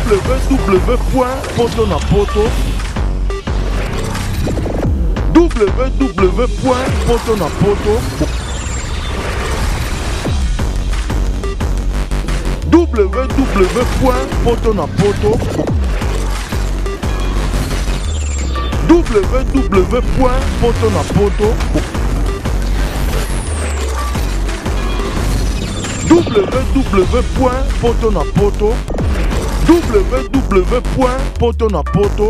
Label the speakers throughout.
Speaker 1: www.potonapoto www.potonapoto www.potonapoto www.potonapoto www.potonapoto www.potonapoto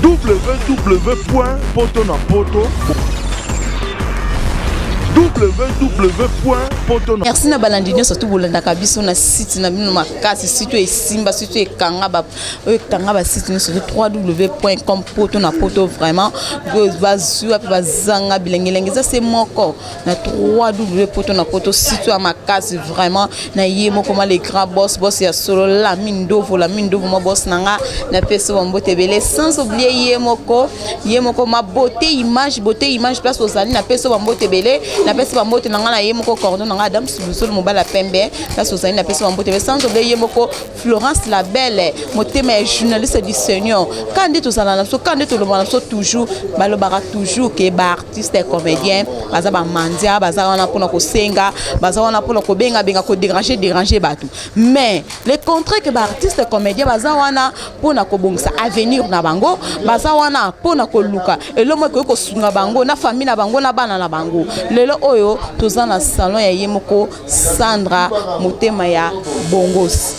Speaker 1: www.potonapoto www.potonapoto.
Speaker 2: Merci na balandini surtout bolanda kabiso na site na bino makasi site esimba site ekanga ba site surtout www.potonapoto vraiment bazua pe bazanga bilengelenge ça c'est moko na www.potonapoto site ya makasi vraiment na yemo comme les grands boss ya solo la mindovo mo boss nanga na peso bombote belé sans oublier yemoko ma beauté image place aux alines na peso bombote belé na pesi bambote nanga na yemoko cordon nanga Adam Sulu mobala pembe place aux alines na peso bambote sans oublier yemoko Florence la belle motema journaliste du Seigneur quand dit tout ça na so quand dit tout le monde so toujours balobara toujours que ba artiste et comédien baza ba mandia baza wana pona ko senga baza wana pona ko benga ko déranger batu mais les contrats que ba artiste et comédien baza wana pona ko bongisa avenir na bango baza wana pona ko luka elomo ko sunga bango na famille na bango na bana na bango lelo oyo toza na salon ya yemoko Sandra motema ya bongos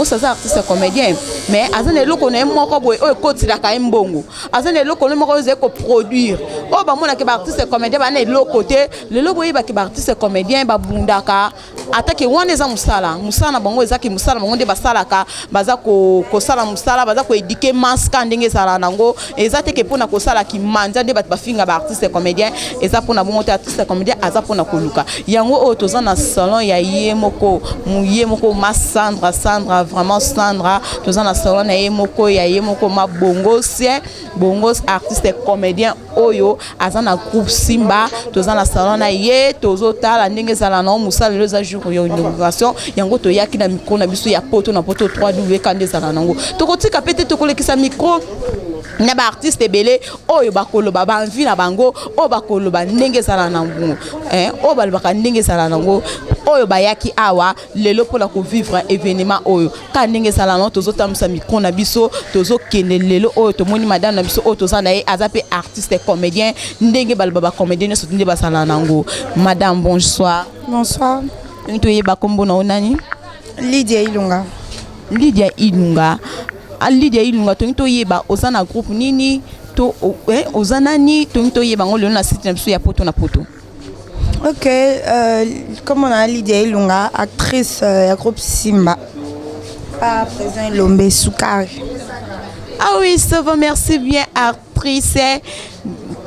Speaker 2: ça artiste et comédien mais azane loko na moko boy oyo kotila ka mbongo azane loko na moko zeko produire o ba mona ke ba artiste et comédien ba na loko te lelo boy ba ke ba artiste et comédien ba bundaka atake wana eza musala na bango ezaki musala bango nde basalaka baza ko sala musala baza ko éduquer maska ndenge sala nango eza te ke pona ko sala ki manja nde ba finga ba artiste et comédien eza pona bongo te artiste et comédien aza pona ko luka yango o toza na salon ya yemoko ma Sandra vraiment Sandra toza na salon ya yemoko ma bongos artiste et comédien oyo aza na groupe Simba toza na salon na ye tozo tala ndenge sala na musala le jour ya inauguration yango to yaki na micro na biso ya Potonapoto 3W kande sala nango tokotika pete tokolekisa micro na ba artiste belé oyo bakoloba ba envie na bango o bakoloba ndenge sala nango o balobaka ndenge sala nango oyo bayaki awa lelo pona ko vivre événement oyo ka ndenge sala nango tozotamisa micro na biso tozokende lelo oyo tomoni madame na biso oyo tozana ye azape artiste comédien ndenge balobaba comédien so ndenge basala nango. Madame bonsoir.
Speaker 3: Bonsoir.
Speaker 2: Ntoyeba kombo na onani?
Speaker 3: Lydia Ilunga.
Speaker 2: Lydia Ilunga to yeba ozana groupe nini to ozana ni to yeba ngolo na site na biso ya Potonapoto.
Speaker 3: OK, comme on a Lydia Ilunga, actrice ya groupe Simba. Pas présent Lombe Soukari.
Speaker 2: Ah oui, ça va, merci bien actrice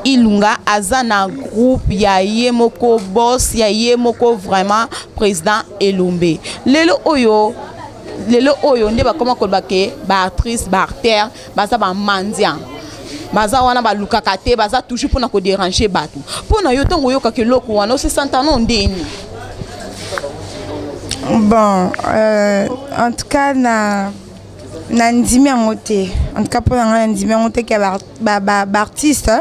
Speaker 2: Ilunga azana groupe ya yemoko boss ya yemoko vraiment président Elombe. Lelo oyo nde bakoma kolbake ba actrice ba artère baza ba mandia baza wana ba lukaka te baza toujours pona ko déranger batu pona yo tongo yoka ke loko wana se santano ndeni.
Speaker 3: Bon, en tout cas na ndimi ngote en tout cas pona na ndimi ngote ke ba artiste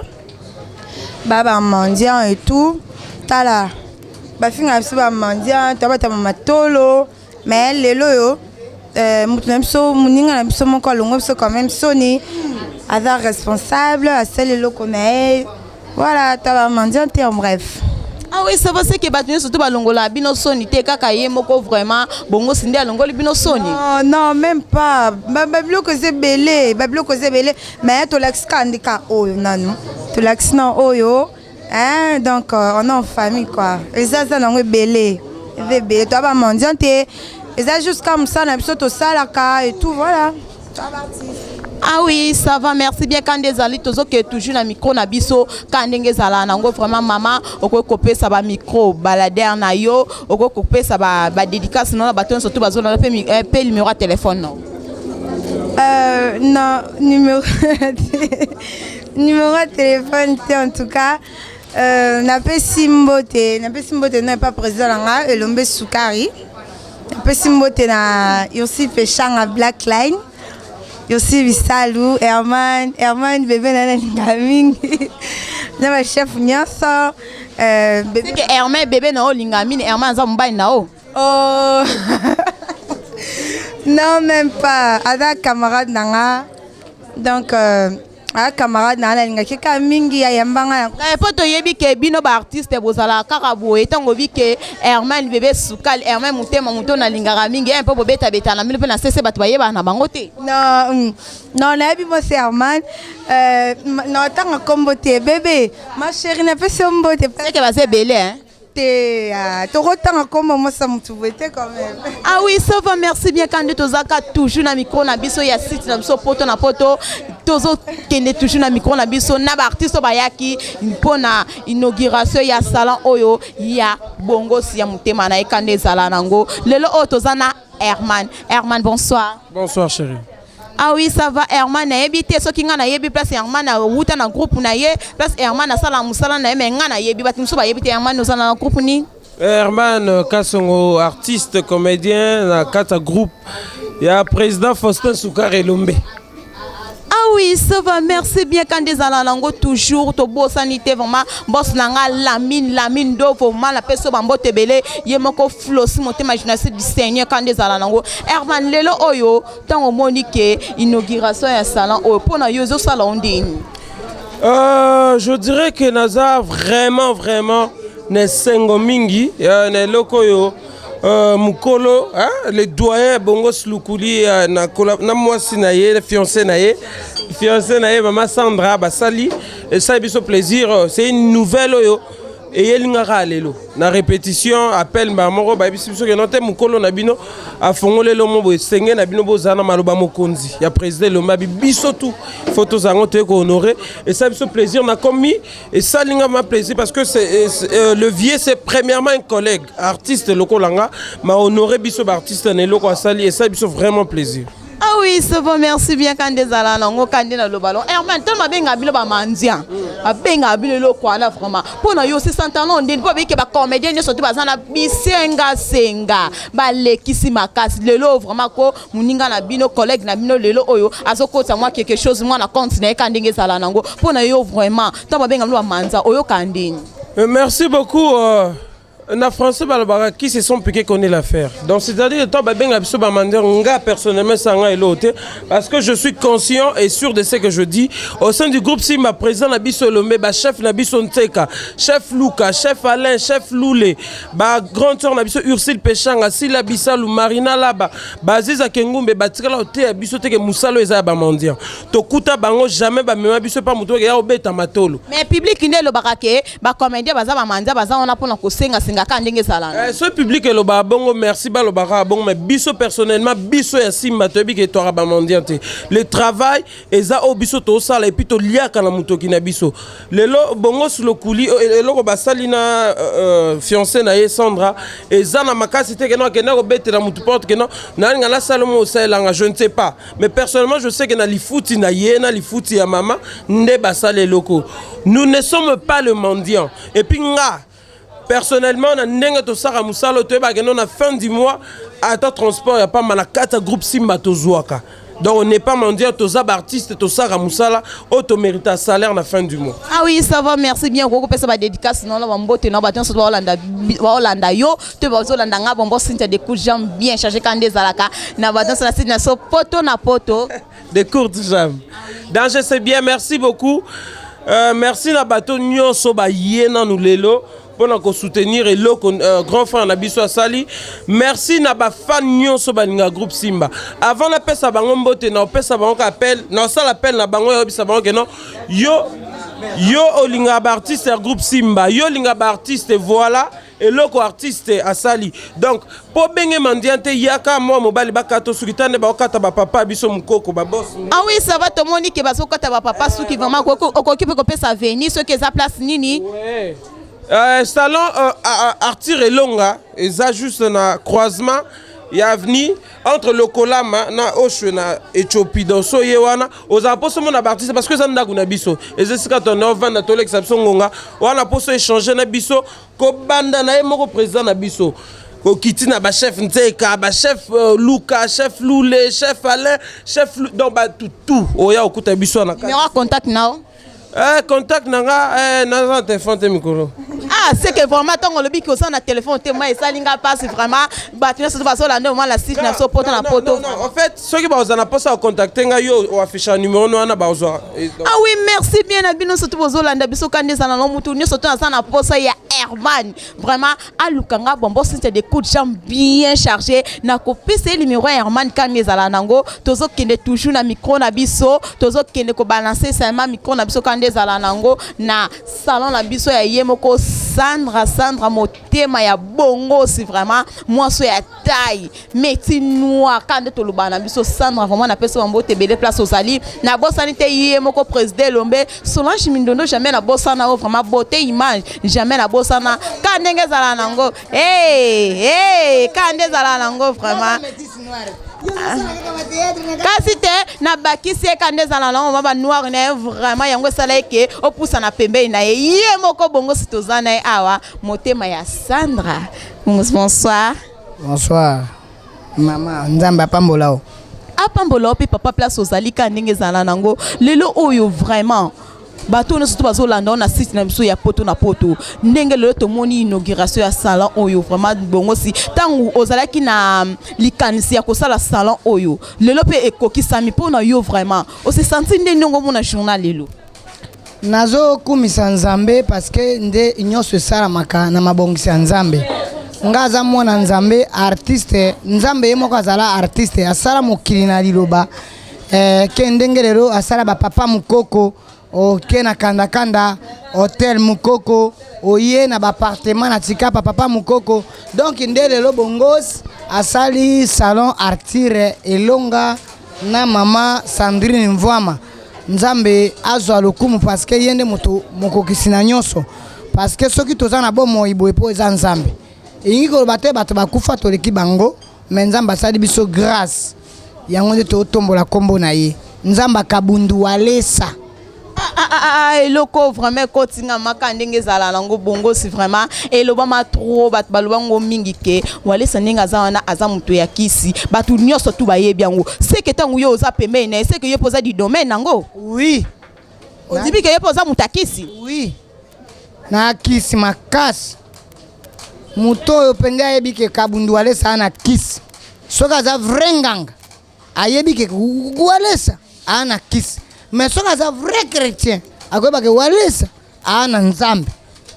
Speaker 3: ba mandia et tout tala ba finga biso ba mandia tabata matolo mais lelo yo muninga na biso moko alongo biso quand même soni aza responsable asali eloko na ye voilà taba mandia te en bref.
Speaker 2: Ah oui, ça va, c'est que battu surtout balongola bino soni te kaka ye moko vraiment bongo sinde alongoli bino soni.
Speaker 3: Non, même pas. Bablo que c'est belé, mais to l'ex kandika oyo nanu. To l'ex non oyo. Hein, donc on est en famille quoi. Et ça non belé. Belé toi ba mondial te. Et ça juste comme ça na biso to salaka et tout voilà.
Speaker 2: Ah oui, ça va, merci bien. Quand des alliés, toujours na micro na biso, quand des zala nango vraiment maman, oko couper ça ba micro, balader na yo, oko couper ça ba dédicace non la bâton surtout bazo na pe numéro de téléphone non.
Speaker 3: Non, numéro de téléphone en tout cas. napesi mbote na pas président nanga Elombe Sukari. Napesi mbote na Yossi Pechanga Blackline. Yossi Visalu, Herman bébé nana mingi. Na ma chef nyasa
Speaker 2: bébé que Herman bébé na olinga mini Herman za mbai na o.
Speaker 3: Oh. Non même pas. Ada camarade nanga. Donc camarade nana linga kika mingi ya yambanga.
Speaker 2: Na poto yebi ke bino ba artiste bozala kaka boye tango bi ke Herman bébé Sukal Herman mutema muto na linga mingi un peu bobeta beta na milo pe na cesse batu bayeba na bango te.
Speaker 3: Non na yebi mo Herman na tanga kombo te bébé ma chérie na pe sombo te.
Speaker 2: C'est que va se belé hein.
Speaker 3: Quand même.
Speaker 2: Ah oui, ça va, merci bien quand tu as toujours na micro na biso ya site na biso poto na poto tozo kende toujours na micro na biso na ba artiste bayaki mpona inauguration ya salon oyo ya bongo si ya mutema na ekande zala nango lelo o tozana Herman bonsoir.
Speaker 4: Bonsoir chérie.
Speaker 2: Ah oui, ça va, Herman na yebi so kinga na yebi place Herman na wuta na groupe na ye place Herman na sala musala na me nga na yebi batimso ba yebi Herman no sala na groupe ni
Speaker 4: Herman Kasongo artiste comédien na kata groupe ya président Faustin Sukari Elombe.
Speaker 2: Ah oui, ça va, merci bien quand des alango toujours to beau sanité vraiment boss nanga lamine do vraiment la personne bambo tebele yemoko flossi monter imagination du Seigneur quand des alango Herman lelo oyo tango monique inauguration ya salon oyo pona yozo salon ndini.
Speaker 4: Je dirais que Naza vraiment ne sengo mingi ne lokoyo mukolo le doyen bongo slukuli na mwasi na ye fiancé na ye maman Sandra basali et ça biso plaisir c'est une nouvelle oyo et yelinga lelo na répétition appel moko ba biso ke note mukolo na bino afongole lo mo bo senge na bino bozana maloba mokonzi ya président Elombe biso tout photos zango te ko honorer et ça biso plaisir na commis et ça linga ma plaisir parce que c'est le vieux c'est premièrement un collègue artiste lokolanga m'a honoré biso ba artiste ne loko asali et ça biso vraiment plaisir.
Speaker 2: Ah oui, c'est bon, merci bien quand des alango quand des le ballon. Herman, tellement bien habile ba mandia. Bien habile lo quoi là vraiment. Pour na yo 60 ans on dit pas que ba comédien ne sorti bazana bisenga ba lekisi makasi lelo vraiment ko muninga na bino collègue na bino lelo oyo azoko ta moi quelque chose moi na continuer quand des alango. Pour na yo vraiment tellement bien habile ba mandia oyo kandini.
Speaker 4: Merci beaucoup. Na français balabara qui se sont piqués connaît l'affaire. Donc c'est-à-dire toi ben abiso ba mander nga personnellement sanga elote parce que je suis conscient et sûr de ce que je dis au sein du groupe Simba président na biso Elombe ba chef na biso Nteka, chef Luka, chef Alain, chef Loulé, ba grand sœur na biso Ursule Pechanga, Sila Bisalu, Marina Laba, ba Ziza Kengumbe ba tikala ote biso teke musalo eza ba mendiant. To kuta bango jamais ba mema biso pa muto ya obeta matolo.
Speaker 2: Mais public ne lo barake ba comédien baza ba mandia baza on a pour na kosenga
Speaker 4: ce public est le bongo merci ba le bon mais biso personnellement biso ya Simba tobi ke tora ba mondiante le travail eza o biso to sala et puis to liaka na mutoki na biso lelo bongo sur le couli lelo ba salina fiancé na ye Sandra eza na makasi te ke no ke na obete na mutu porte ke no na ngala salomo selanga je ne sais pas mais personnellement je sais que na lifuti na ye na lifuti ya mama nde ba sale loko nous ne sommes pas le mendiant et puis nga personnellement na ndenge to sara musalo to ba geno na fin du mois à ta transport ya pas malakata groupe Simba to zwaka donc on n'est pas mendiant to za artiste to sara musala o to mérite salaire na fin du mois.
Speaker 2: Ah oui ça va merci bien ko pesa ba dédicace non la mbote na ba tonso ba Hollanda yo to ba Hollanda nga bombo sinte de coups jambes bien chargé quand des alaka na ba tonso na site na so poto na poto
Speaker 4: des courtes jambes. Donc je sais bien merci beaucoup merci na bato nyonso ba yena nous lelo pour soutenir et le grand frère Nabiso Asali. Merci na ba fan nyonso baninga groupe Simba. Avant la pesa bango mbote na pesa bango appel, na ça l'appel na bango yo bisa bango que non yo olinga ba artiste groupe Simba, yo linga ba artiste voilà et loko artiste Asali. Donc pour benge mandiante yaka moi mobali bakato sukitane ba okata ba papa biso mukoko ba boss.
Speaker 2: Ah oui ça va tout monde qui ba sokata ba papa suki vraiment ko occupe ko pesa venir ceux qui za place nini.
Speaker 4: Ouais. Salon Arthur et Longa, et ça juste un croisement. ya avenir entre le Kolama na Oshwe na Éthiopie dans so yewana aux apôtres mon artiste parce que ça ndako na biso et c'est quand on a na tole exception ngonga wana poso échanger na biso ko banda na moko président na biso ko kiti na ba chef Nteka ba chef Luka chef Loulé chef Alain chef donc ba tout oya okuta biso na
Speaker 2: numéro contact nao
Speaker 4: contact nanga na téléphone te mikolo.
Speaker 2: Ah, c'est que vraiment tant on le dit que ça na téléphone te moi ça linga passe vraiment battre sur façon là non la site na so poto na poto.
Speaker 4: Non, en fait, ceux qui bazana na posa contacter nga yo ou afficher un numéro no na bazwa.
Speaker 2: Ah oui, merci bien na bino surtout bozolanda biso kande sana no mutu ni surtout na posa ya Herman. Vraiment à Lukanga bombo c'est des coups de jambe bien chargés na copie c'est numéro Herman kande zala nango tozo kende toujours na micro na biso tozo kende ko balancer seulement micro na biso kande zala nango na salon na biso ya yemoko Sandra motema ya bongo c'est vraiment moi so ya taille métier noir quand to lubana biso Sandra vraiment na peso mbo te bele place aux ali na bosani te yemoko président Lombe Solange Mindondo jamais na bosana vraiment beauté image jamais na bosana kandenge zala nango kande zala nango vraiment kasi te na bakisi kande zala nango maba noir na vraiment yango sala ke opusa na pembe na ye moko bongo sitozana awa motema ya Sandra. Bonsoir.
Speaker 5: Bonsoir. Maman, nzamba pambolao.
Speaker 2: Apambolao pe papa place aux ali kandenge zala nango lelo oyo vraiment bato na surtout bazolanda na site na biso ya poto na poto ndenge lelo tomoni inauguration ya salon oyo vraiment bongo si tangu ozalaki na likanisi ya kosala salon oyo lelo pe ekokisami pona yo vraiment o se sentir ndenge mona journal lelo
Speaker 5: nazo kumisa nzambe parce que nde nyonso esalamaka na mabongisi ya nzambe ngaza mwana nzambe artiste nzambe ye moko azala artiste asala mokili na liloba ke ndenge lelo asala bapapa mukoko oke na kanda hotel mukoko oye na bappartement na tikapa papa mukoko donc nde lelo bongos asali salon Artire elonga na mama Sandrine Mvwama nzambe azwa lokumu parce que yende moto mokokisi na nyonso parce que soki toza na bomo ibo epo eza nzambe ingi ko bate bato bakufa toleki bango mais nzambe asali biso grâce yango nde totombola kombo na ye nzambe kabundu walesa
Speaker 2: eloko vraiment kotinga makandenge zala nango bongo si vraiment eloba ma trop bat balobango mingi ke wale saninga za wana aza muto ya kisi batu nyoso tu bayebi yango c'est que tangu yo oza pembe na c'est que yo posa du domaine nango
Speaker 5: oui
Speaker 2: odibi ke yo posa mutakisi
Speaker 5: oui na kisi makasi muto yo penga yebi ke kabundu walesa na kisi soka za vrenganga ayebi ke walesa ana kisi mais soka za vrai chrétien akoba ke walesa ana nzambe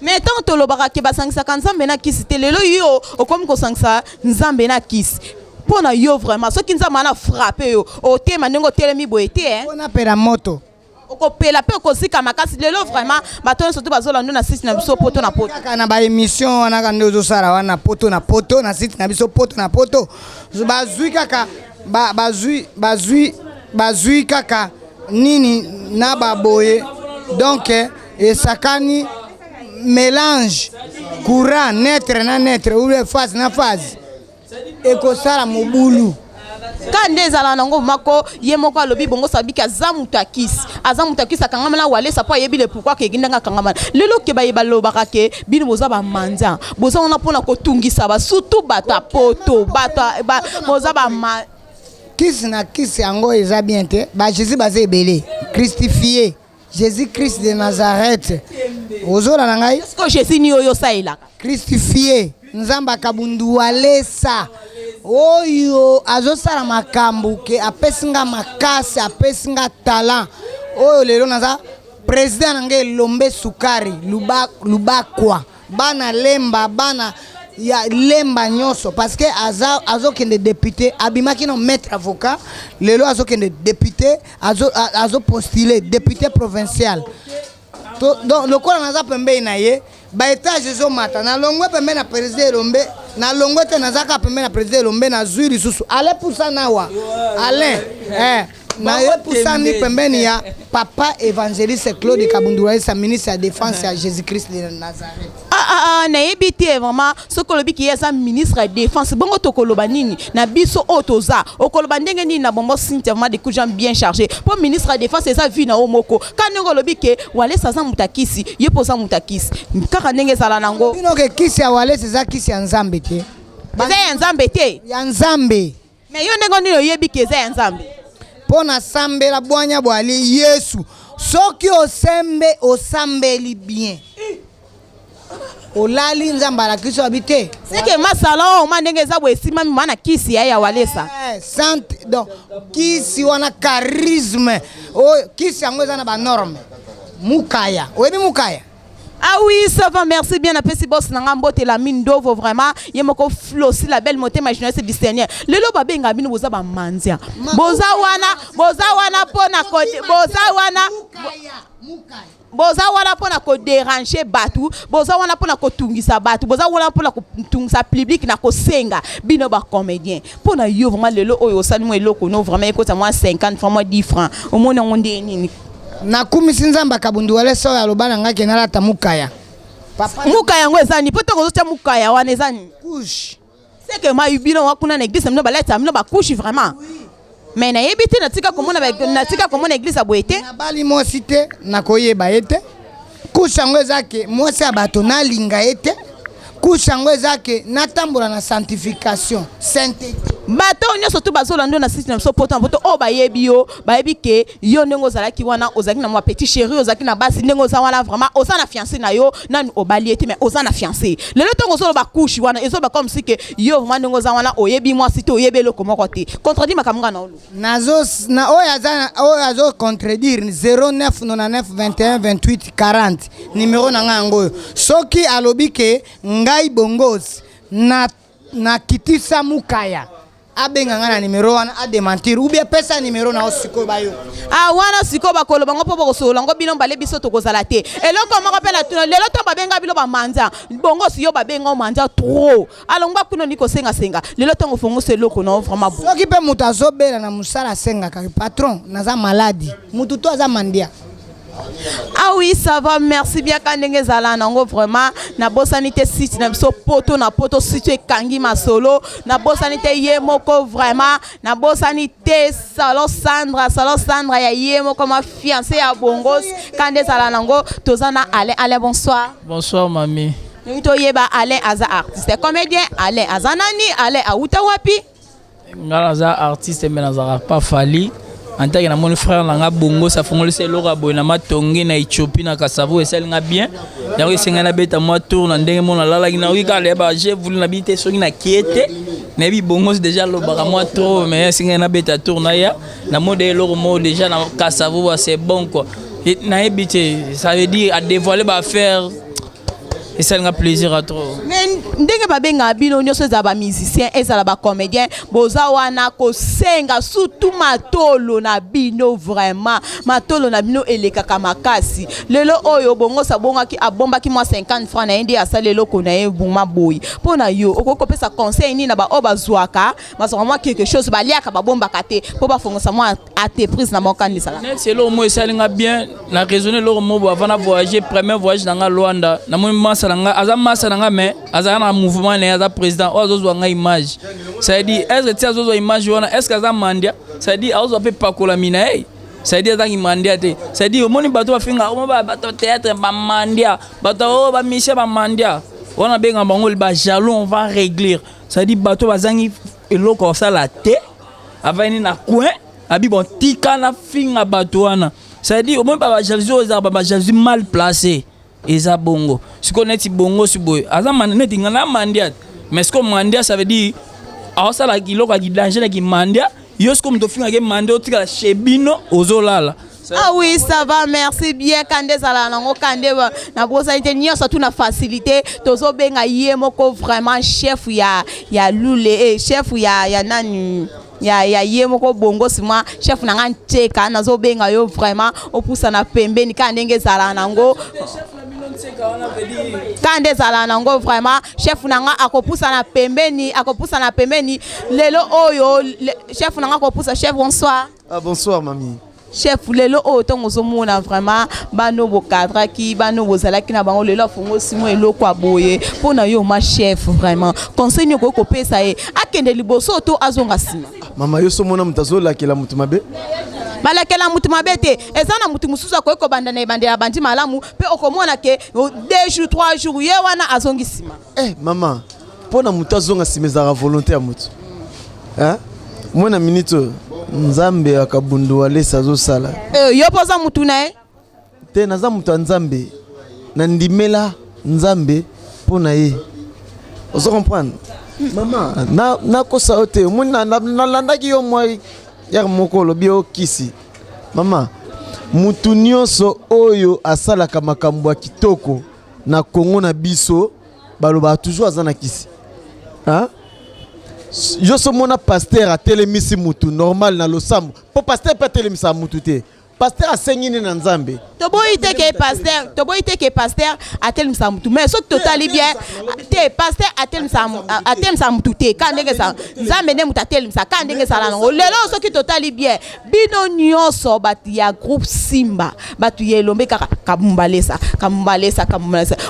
Speaker 2: mais tant to lobaka ke basangisa nzambe na kisi te lelo yo okomi ko sangisa nzambe na kisi pona yo vraiment soki nzambe na frapper yo o tema ndenge telemi boete
Speaker 5: pona pela moto
Speaker 2: okopela pe okozika makasi lelo vraiment bato surtout bazolanda na site na biso poto na poto
Speaker 5: kaka na ba émission wana ka ndezo sala wana poto na site na biso poto na poto bazui kaka bazui kaka nini na baboye donc esakani mélange courant naître na naître ou phase na phase ekosala mobulu
Speaker 2: kande ezala nango mako ye moko alobi bongo sabiki aza mutakisi akangama na wale sapo ayebi le pourquoi ke gindanga kangama lelo ke baye balobaka ke bino boza ba manza boza ona pona kotungisa ba surtout bata poto bata boza ba
Speaker 5: kisi na kisi yango eza bien te ba Jésus baza ebele christifié Jésus Christ de Nazareth ozola na ngai
Speaker 2: est-ce que Jésus ni oyo saila
Speaker 5: christifié nzamba kabundu walesa oyo azosala makambo ke apesinga makasi apesinga talent oyo lelo naza président na ngai Lombe Sukari lubakwa bana lemba bana ya lemba nyonso parce que azokende député abimaki no maître avocat lelo azokende député azo postuler député provincial donc lokola naza pembe na ye ba étage ezomata na longwe pembe na président Lombe na longwe te nazaka pembe na président Lombe na zuri susu ale pour ça nawa ale na ye pusani pembeni ya papa évangéliste Claude Kabundula sa ministre de défense à Jésus-Christ de Nazareth.
Speaker 2: Na yebite vraiment ce que lobi ki eza ministre de défense bongo to koloba nini na biso otoza okoloba ndenge nini na bombo sintement de gens bien chargés pour ministre de défense eza vu na omoko kanengo lobi ke wale saza mutakisi ye poza mutakisi kaka ndenge zala nango
Speaker 5: bino ke kisi ya wale eza kisi ya nzambe te
Speaker 2: eza ya nzambe te
Speaker 5: ya nzambe
Speaker 2: mais yo ndenge nini oyebi ke eza ya nzambe
Speaker 5: pona sambela bwanya bwali Yesu soki osembe osambeli bien olali nzamba la kiso habité
Speaker 2: c'est que masala o mandenge za bwesima mi mana kisi ya walesa
Speaker 5: sainte donc kisi wana charisme o kisi yango eza na ba norme mukaya oyebi mukaya.
Speaker 2: Ah oui, ça va, merci bien. Après, si boss n'a pas la mine d'oeuvre vraiment, il y a mon flow, si la belle montée imaginaire c'est du Seigneur. Le lo babé ngabini boza ba manzia. Boza wana pona côté, boza wana pona ko déranger batu, boza wana pona ko tungisa batu, boza wana pona ko tungisa public na ko senga. Bino ba comédien. Pona yo vraiment le lo oyo sani mo eloko no vraiment écoute moi 50 francs moi 10 francs. Au moins on dit nini.
Speaker 5: Na kumisi nzamba Kabundula so ya lobana ngake nalata mukaya
Speaker 2: papa mukaya ngo ezani poto kozocha mukaya wana ezani
Speaker 5: couche
Speaker 2: c'est que ma yubino wakuna na église mno baleta mno ba couche vraiment mais na yebite na tika komona église aboete
Speaker 5: na bali mosite na koyeba ete couche ngo ezake mosi abato na linga ete couche ngo ezake na tambola na sanctification sainteté
Speaker 2: bato nyoso tu bazolando na système so poto o bayebi yo bayebi ke yo ndenge ozalaki wana ozaki na mwa petit chéri ozaki na basi ndenge oza wana vraiment oza na fiancé na yo nani obali ete mais oza na fiancé lelo tongo solo ba couche wana ezoba comme si ke yo vraiment ndenge oza wana oyebi mwa site oyebi eloko moko te contredit makamanga na olo
Speaker 5: nazo na oyazo contredire 0999 21 28 40 numéro na ngango soki alobi ke ngai bongos na kitisa mukaya abenga ngana numéro wana a démentir ou bien pesa numéro na osiko bayo
Speaker 2: wana siko bakolo bango po bokosola ngo bino bale biso to kozala te eloko moko pela tuna lelo to babenga bilo ba manza bongo siyo babenga manza trop alongba kuno niko senga lelo to ngofongo seloko no vraiment bon
Speaker 5: soki pe mutu azobela na musala senga ka patron naza maladi mutu to aza mandia.
Speaker 2: Ah oui, ça va, merci bien. Kandenge zala nango vraiment na bosanité site na biso poto na poto situé kangi masolo na bosanité yemoko vraiment na bosanité salon Sandra ya yemoko ma fiancée ya bongos kande zala nango tozana Alain bonsoir.
Speaker 6: Bonsoir mamie.
Speaker 2: Nous to yeba Alain aza artiste comédien Alain aza nani Alain auta wapi
Speaker 6: ngala za artiste mais nazara pas fali. En tant que mon frère nanga bongo ça fongole c'est lora boina matongi na Éthiopie na Kasavo et celle nga bien na wi sengana beta moi tour na ndenge mona lala na wi ka leba j'ai voulu na bité soki na kiete na bi bongo c'est déjà lo bara moi trop mais sengana beta tour na ya na mode loro mo déjà na Kasavo c'est bon quoi et na ebité ça veut dire à dévoiler ba faire et ça nga plaisir à trop
Speaker 2: mais ndenge babenga bino nyoso za ba musicien ezala ba comédien boza wana ko senga surtout matolo na bino vraiment matolo na bino elekaka makasi lelo oyo bongo sabonga ki abomba ki moi 50 francs na indi asale loko na ye buma boy pona yo okokopesa conseil ni na ba obazwaka maso moi quelque chose baliaka ba bomba kate po ba fongosa moi à tes prises na mokandi sala
Speaker 6: c'est lo mo ça nga bien na raisonner lo mo avant na voyager premier voyage dans Luanda na mo masa nanga mais azana na mouvement na aza président ozo nga image ça dit est-ce que tu as image wana est-ce que aza mandia ça dit ozo pe pakola mina ça dit aza mandia te ça dit omoni bato ba finga o ba bato théâtre ba mandia bato o ba miché ba mandia wana benga bango ba jaloux on va régler ça dit bato bazangi eloko ça la te avani na coin abi bon tika na finga bato wana ça dit omoni ba jalousie ba jalousie mal placé eza bongo siko neti bongo siboy aza neti ngana mandia mais siko mandia ça veut dire asa la kiloko ki danger na ki mandia yo siko mto finga ke mandia otika chebino ozolala.
Speaker 2: Ah oui, ça va, merci bien. Kande zala nango kande na bosa ite nyoso tu na facilité tozo benga yemoko vraiment chef ya lule chef ya nani ya yemoko bongo sima chef nanga nteka nazo benga yo vraiment opusa na pembeni kandenge zala nango kande zala nango vraiment chef nanga akopusa na pembeni lelo oyo chef nanga akopusa chef bonsoir.
Speaker 7: Ah, bonsoir, mamie.
Speaker 2: Chef, lelo autant ozomona vraiment bano bokadraki bano bozalaki na bango lelo fongo simo eloko aboye pona yo ma chef vraiment conseil nyoko ko pesa e akende liboso to azonga sima
Speaker 7: Mama yo somona mutazola kela mutu mabe.
Speaker 2: balakela mutu mabe te eza na mutu mususu ko banda na ebande ya bandi malamu pe okomona ke 2 jours 3 jours ye wana azongi sima.
Speaker 7: Mama pona mutu azonga sima za volonté ya mutu. Hein? Mwana minito Nzambe akabundu wale sazo sala.
Speaker 2: Yo poza mutu na e?
Speaker 7: Te naza mutu Nzambe. Na ndimela Nzambe pona ye. Ozo comprendre? Mama, na kosa ote. Muna na landaki yo mwa ya mokolo bio kisi. Mama, mutu nyonso oyo asalaka makambo ya kitoko na Kongo na biso baloba toujours azana kisi. Hein? Yo somona pasteur a telemisi mutu normal na losambo. Po pasteur pa telemisa mutu te. Pasteur a sengini na Nzambe.
Speaker 2: Tobo ite ke pasteur a telemisa mutu. Mais so totali bien te pasteur a telemisa mutu te. Ka ndenge sa Nzambe ne muta telemisa ka ndenge sala ngo. Lelo so ki totali bien. Bino nyonso batu ya groupe Simba. Batu ye lombe kaka kamumbalesa.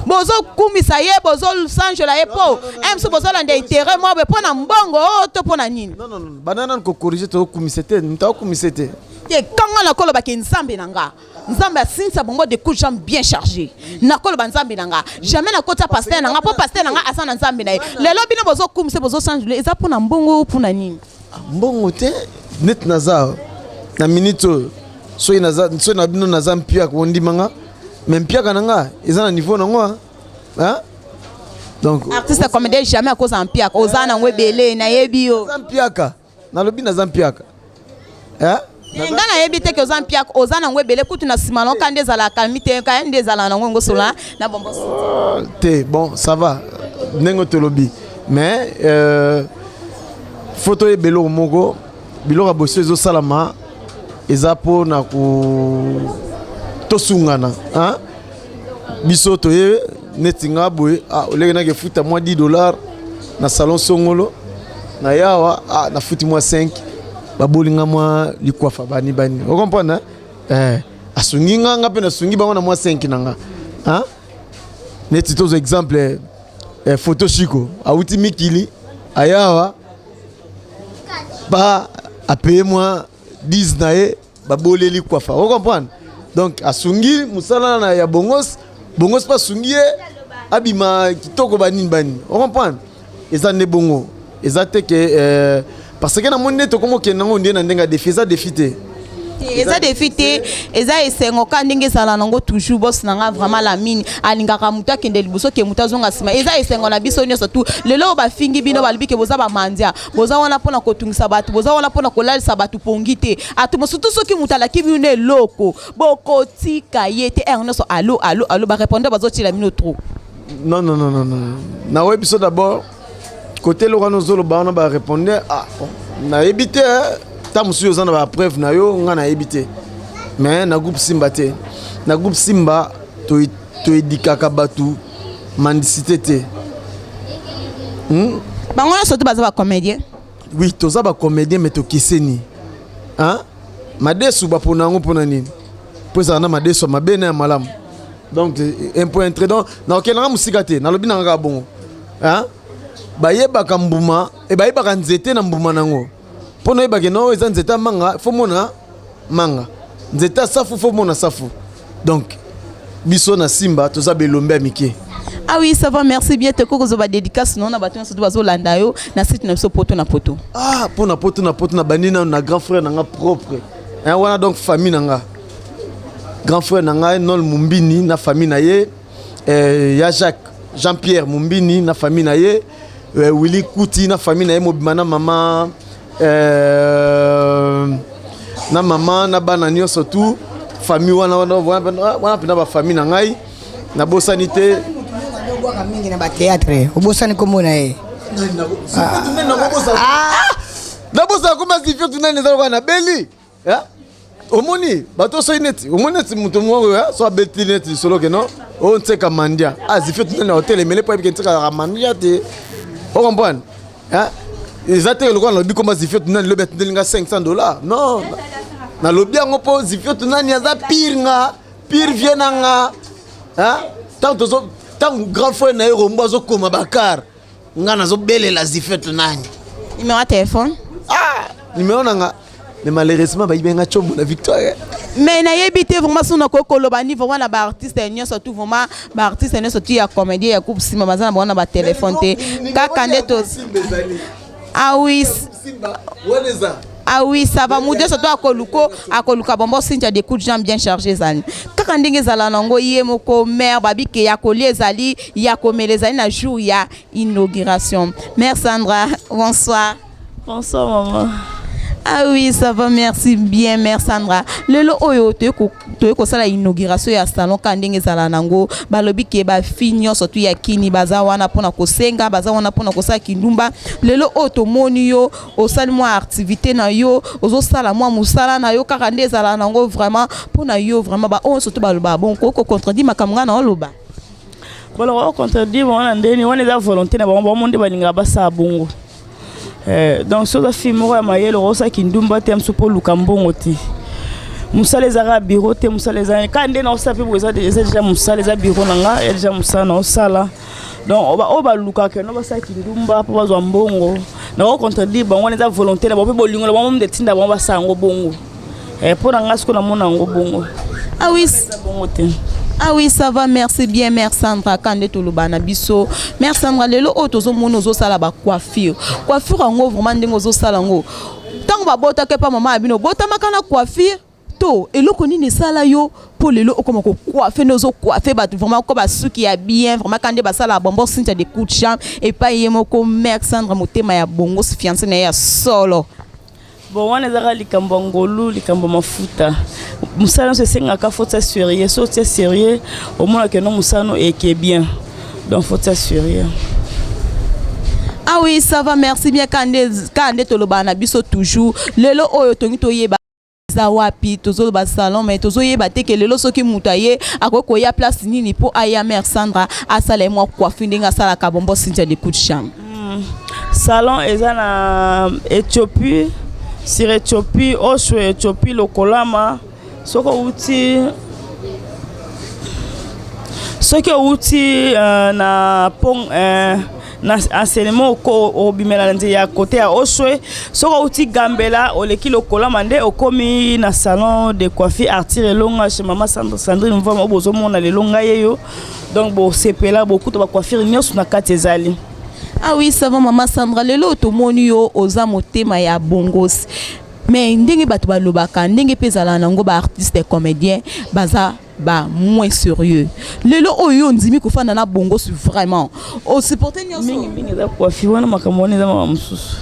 Speaker 2: Bozo kumisa ye bozo Sangela ye po. Emso bozo lande intérêt mo be pona mbongo to pona nini.
Speaker 7: Non. Banana ko corriger to kumisete, nta kumisete.
Speaker 2: Quand on a kolo baki Nzambe nanga Nzambe asinsa bongo de coups jambes bien chargés na kolo Nzambe nanga jamais na kota pasteur nanga po pasteur nanga asana Nzambe na lelo bino bozo kumse bozo changer eza pona mbongo pona nini
Speaker 7: mbongo te net naza na minito so na bino naza mpia ko ndimanga même mpia kananga eza na niveau nango hein donc
Speaker 2: artiste comédien jamais à cause en mpia ozana ngwebele na yebio
Speaker 7: zampiaka na lobi na zampiaka hein
Speaker 2: ngana yebite ke ozampiaka ozana ngwebele kutu na simano kande zala kalmite kande zala na ngo sola na bombo
Speaker 7: te bon ça va nengo te lobi mais photo ebelo moko biloko bosso ezo salama ezapo na ku tosungana hein biso to ye netinga boye olenge na ke futa moi $10 na salon songolo na yawa na futi moi 5 babolinga moi likwafa bani vous comprenez asungi nga pe na sungi bango na moi 5 nanga hein neti tozo exemple photo Chico awuti mikili ayawa ba payer moi 10 nae babole likwafa vous comprenez donc asungi musala na ya bongos pas sungi abima kitoko bani vous comprenez eza ne bongo eza te ke parce que na monde to komo kenango ndie na ndenga défisa défité
Speaker 2: eza défité eza esengo ka ndenge sala nango toujours boss nanga vraiment la mine alingaka muta kende liboso ke muta zonga sima eza esengo na biso nyonso tu lelo ba fingi bino balibike boza ba mandia boza wana pona kotungisa batu boza wana pona kolalisa batu pongite atu mosutu soki mutala ki bino loko bokotika yete nyonso allo ba répondre bazoti la mino trop
Speaker 7: non na webiso d'abord côté Lorano Zolo bana ba répondre na éviter ta monsieur zana ba preuve na yo nga na éviter mais na groupe Simba te na groupe Simba to edikaka batu mendicité te
Speaker 2: bango na soto baza ba comédien
Speaker 7: oui toza ba comédien mais to kiseni hein madesu ba ponango pona nini poza na madesu mabena ya malamu donc un point très donc na okelanga musika te na lobi na nga bongo hein bayebaka mbuma bayebaka nzete na mbuma nango pono yebaka no eza nzete manga fo mona manga nzete safu fo mona safu donc biso na Simba toza belombe ya mike.
Speaker 2: Ah oui, ça va, merci bien. Te kozo ba dédicace non na batu so bazo landa yo na site na so poto na poto.
Speaker 7: Pona poto na banina na grand frère nanga propre. Hein wana donc famille nanga. Grand frère nanga non Mumbini na famille na ye ya Jacques Jean-Pierre Mumbini na famille na ye Willy Kuti na famille na ye mobimana mama na mama na bana nyo surtout famille wana pena ba famille na ngai na bosanité
Speaker 5: boka mingi na ba théâtre obosani komona ye
Speaker 7: na bosa kuma sifio tunani za na beli omoni bato so ineti omoni muto moko so abeti neti solo ke no on tseka mandia sifio tunani hotel mele po ebike tseka mandia te on comprend ils attendent le quoi le comment sifio tunani le bet $500 non na lobi yango po zifio tunani aza pire nga pire viena nga hein tant grand frère na rombo azokoma bakar nga nazobelela zifio tunani
Speaker 2: numéro de téléphone
Speaker 7: numéro nanga mais malheureusement bayibenga chombo na Victoire
Speaker 2: mais na yebite vraiment sona ko koloba ni vraiment na ba artiste nyo surtout vraiment ba artiste nyo surtout ya comédie ya coupe sima bazana bona ba téléphone te kaka ndeto ah oui ça va mouder surtout akoluka bombo sinja des coups de jambes bien chargés zali kaka ndenge zala nango ye moko mère babike ya kolie zali ya komele zali na jour ya inauguration. Mère Sandra, bonsoir.
Speaker 8: Bonsoir maman.
Speaker 2: Ah oui, ça va, merci bien, mère Sandra. Lelo oyo to sala inauguration ya salon kandenge zala nango balobi ke ba finyo surtout ya kini baza wana pona kosenga baza wana pona kosala kindumba lelo oto moni yo osali mwa activité na yo ozo sala mwa musala na yo kaka nde zala nango vraiment pona yo vraiment ba on surtout baloba bon ko contredit makamanga na oloba.
Speaker 8: Bon contredit bon na ndeni wana za volonté na bon monde balinga basa bongo. Donc sur le film moi mayelo rosa kindumba te msupo lukambongo te musale za bureau te musale za kande na osape boza déjà musale za bureau nanga déjà musala na osala donc oba luka ke no basa kindumba po bazwa mbongo na ko contredire bango za volonté na bo pe bolingo na bo de tinda bo basa ngo bongo pour nanga siko na mona ngo bongo.
Speaker 2: Ah oui
Speaker 8: bongo te.
Speaker 2: Ah oui, ça va, merci bien, mère Sandra. Kande Tolobana Bisso. Mère Sandra, lelo otozo monozo sala ba coiffure. Coiffure en vraiment ndengo zo sala ngo. Tant ba bota ke pa maman abino bota makana coiffure. To eloko nini sala yo pour lelo okoma ko coiffer nozo coiffer ba vraiment ko ba suki ya bien vraiment kande ba sala bombo sinta de coup de champ et pas yemo ko mère Sandra motema ya bongo fiancé na ya solo.
Speaker 8: Bon wana zaka likambo ngolu likambo mafuta musano se senga ka faut s'assurer so c'est sérieux au moins que non musano et qui est bien donc faut s'assurer.
Speaker 2: Ah oui ça va merci bien kande tolobana biso toujours lelo oyo tongi toyeba za wapi tozo ba salon mais tozo yeba te ke lelo soki mutaye akoko ya place nini po aya mère Sandra asala moi coiffure ndinga sala ka bombo sinja de coup de champ.
Speaker 8: Salon ezana Éthiopie sur Éthiopie, Osho Éthiopie, Lokolama, soko uti na pont na enseignement ko bimela nzi ya côté ya Osho soko uti Gambela oleki Lokolama nde okomi na salon de coiffure Artire Longa chez maman Sandrine mvama obozo mona le longa yeyo donc bo sepela beaucoup to ba coiffure nyos na katezali.
Speaker 2: Ah oui, ça va maman Sandra lelo to moni yo oza motema ya bongos. Mais ndenge batu balobaka ndenge pezala nango ba artiste comédien baza ba moins sérieux. Lelo oyo ndimi ko fana na bongos vraiment. O supporter nyoso.
Speaker 8: Mingi za coiffure wana makamoni za mama msusu.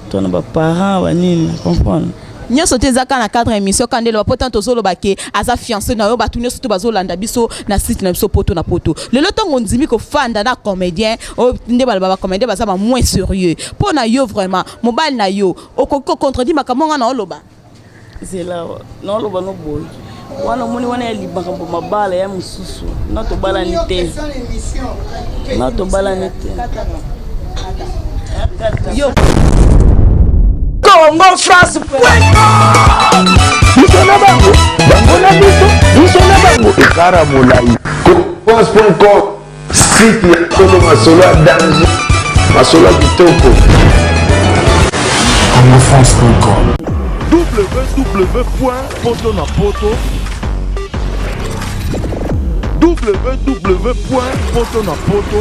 Speaker 8: Tona ba parents ba nini comprendre.
Speaker 2: Nyoso tezaka na cadre émission quand le potant tozolo bake aza fiancé na yo batu nyoso to bazolanda biso na site na biso poto na poto lelo tongo ndimi ko fanda na comédien o nde bala comédien baza ba moins sérieux po na yo vraiment mobile na yo okoko contredit makamanga na oloba
Speaker 8: zela na oloba no boy wana moni wana ya libaka bo mabala ya mususu na to bala ni te
Speaker 2: yo
Speaker 9: Congo France Bisona bango na biso bisona bango ekara molai France.com site ya Kolo Masolo ya danger Masolo ya kitoko CongoFrance.com
Speaker 1: www.potonapoto www.potonapoto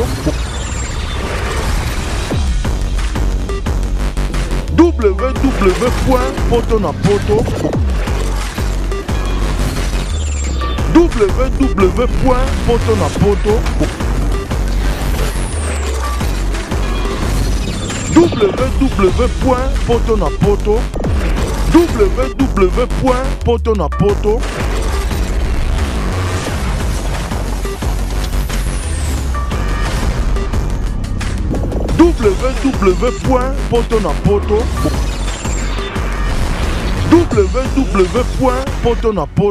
Speaker 1: www.potonapoto www.potonapoto www.potonapoto www.potonapoto www.potonapoto